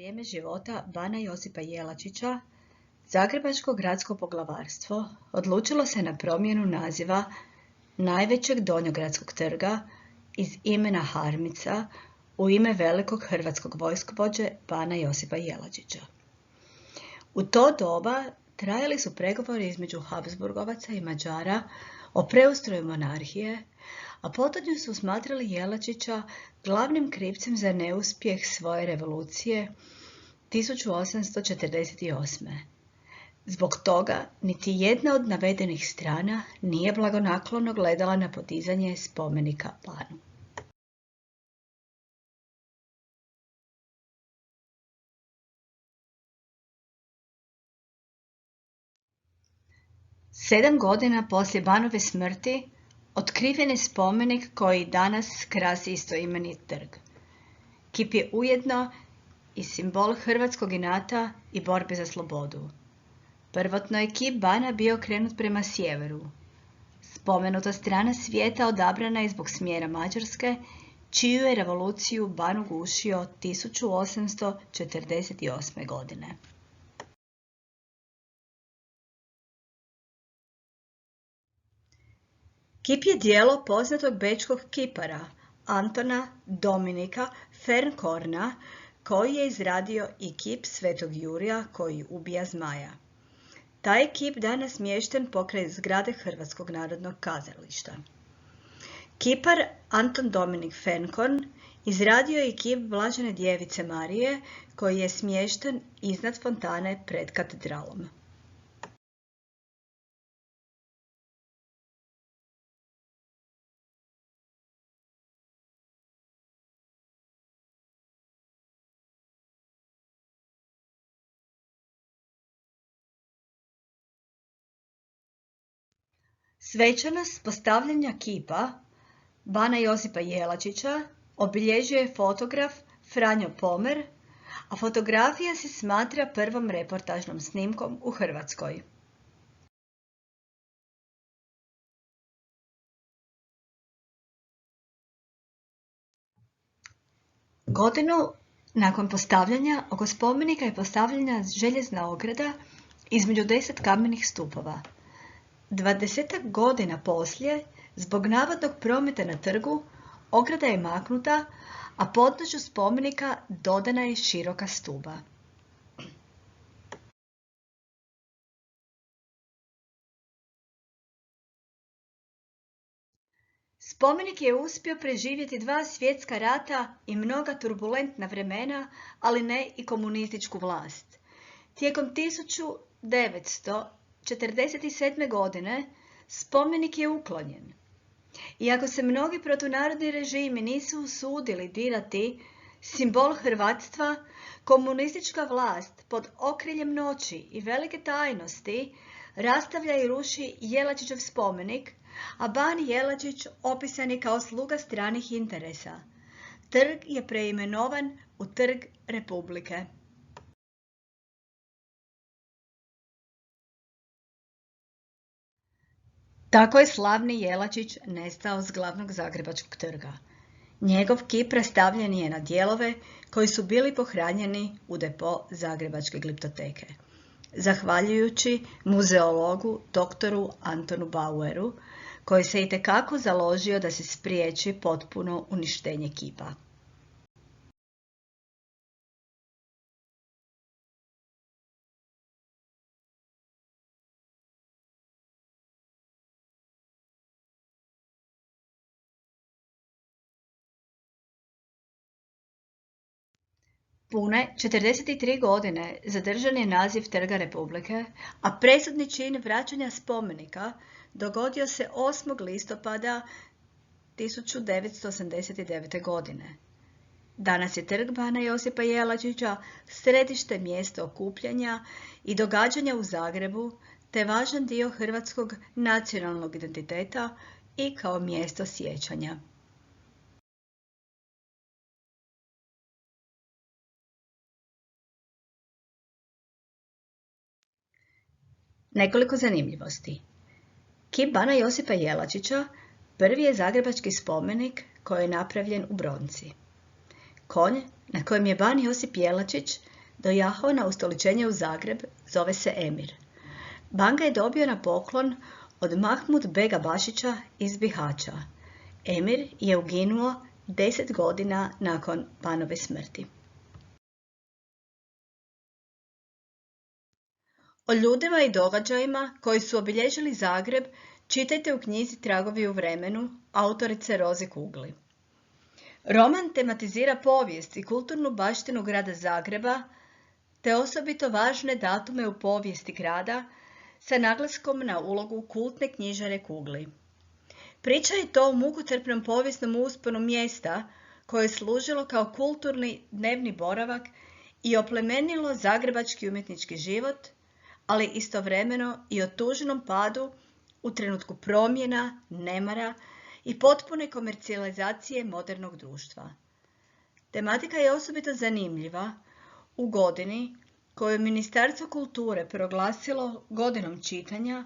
vrijeme života bana Josipa Jelačića, Zagrebačko gradsko poglavarstvo odlučilo se na promjenu naziva najvećeg donjogradskog trga iz imena Harmica u ime velikog hrvatskog vojskovođe bana Josipa Jelačića. U to doba trajali su pregovori između Habsburgovaca i Mađara o preustroju monarhije, a potonji su smatrali Jelačića glavnim krivcem za neuspjeh svoje revolucije 1848. Zbog toga niti jedna od navedenih strana nije blagonaklono gledala na podizanje spomenika banu. Sedam godina poslije banove smrti otkriven je spomenik koji danas krasi istoimeni trg. Kip je ujedno i simbol hrvatskog inata i borbe za slobodu. Prvotno je kip bana bio okrenut prema sjeveru. Spomenuta strana svijeta odabrana je zbog smjera Mađarske, čiju je revoluciju ban ugušio 1848. godine. Kip je djelo poznatog bečkog kipara Antona Dominika Fernkorna, koji je izradio i kip Svetog Jurija koji ubija zmaja. Taj je kip danas smješten pokraj zgrade Hrvatskog narodnog kazališta. Kipar Anton Dominik Fernkorn izradio je i kip Blažene djevice Marije koji je smješten iznad fontane pred katedralom. Svečanost postavljanja kipa bana Josipa Jelačića obilježuje fotograf Franjo Pomer, a fotografija se smatra prvom reportažnom snimkom u Hrvatskoj. Godinu nakon postavljanja oko spomenika je postavljena željezna ograda između 10 kamenih stupova. 20 godina poslije, zbog navodnog prometa na trgu, ograda je maknuta, a podnožju spomenika dodana je široka stuba. Spomenik je uspio preživjeti 2 svjetska rata i mnoga turbulentna vremena, ali ne i komunističku vlast. Tijekom 1947. godine spomenik je uklonjen. Iako se mnogi protunarodni režimi nisu usudili dirati simbol hrvatstva, komunistička vlast pod okriljem noći i velike tajnosti rastavlja i ruši Jelačićev spomenik, a ban Jelačić opisan je kao sluga stranih interesa. Trg je preimenovan u Trg Republike. Tako je slavni Jelačić nestao s glavnog zagrebačkog trga. Njegov kip rastavljen je na dijelove koji su bili pohranjeni u depo Zagrebačke gliptoteke. Zahvaljujući muzeologu doktoru Antonu Baueru, koji se itekako založio da se spriječi potpuno uništenje kipa. Pune 43 godine zadržan je naziv Trga Republike, a presudni čin vraćanja spomenika dogodio se 8. listopada 1989. godine. Danas je trg bana Josipa Jelačića središte mjesta okupljanja i događanja u Zagrebu, te važan dio hrvatskog nacionalnog identiteta i kao mjesto sjećanja. Nekoliko zanimljivosti. Kip bana Josipa Jelačića prvi je zagrebački spomenik koji je napravljen u bronci. Konj na kojem je ban Josip Jelačić dojahao na ustoličenje u Zagreb, zove se Emir. Ban ga je dobio na poklon od Mahmud Bega Bašića iz Bihaća. Emir je uginuo 10 godina nakon Banove smrti. O ljudima i događajima koji su obilježili Zagreb čitajte u knjizi Tragovi u vremenu autorice Roze Kugli. Roman tematizira povijest i kulturnu baštinu grada Zagreba, te osobito važne datume u povijesti grada sa naglaskom na ulogu kultne knjižare Kugli. Priča je to o mukotrpnom povijesnom usponu mjesta koje je služilo kao kulturni dnevni boravak i oplemenilo zagrebački umjetnički život, ali istovremeno i o tužnom padu u trenutku promjena, nemara i potpune komercijalizacije modernog društva. Tematika je osobito zanimljiva u godini koju je Ministarstvo kulture proglasilo godinom čitanja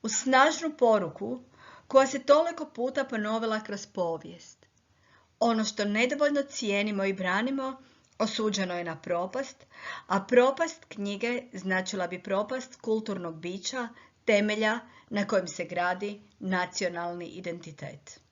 uz snažnu poruku koja se toliko puta ponovila kroz povijest. Ono što nedovoljno cijenimo i branimo osuđeno je na propast, a propast knjige značila bi propast kulturnog bića, temelja na kojem se gradi nacionalni identitet.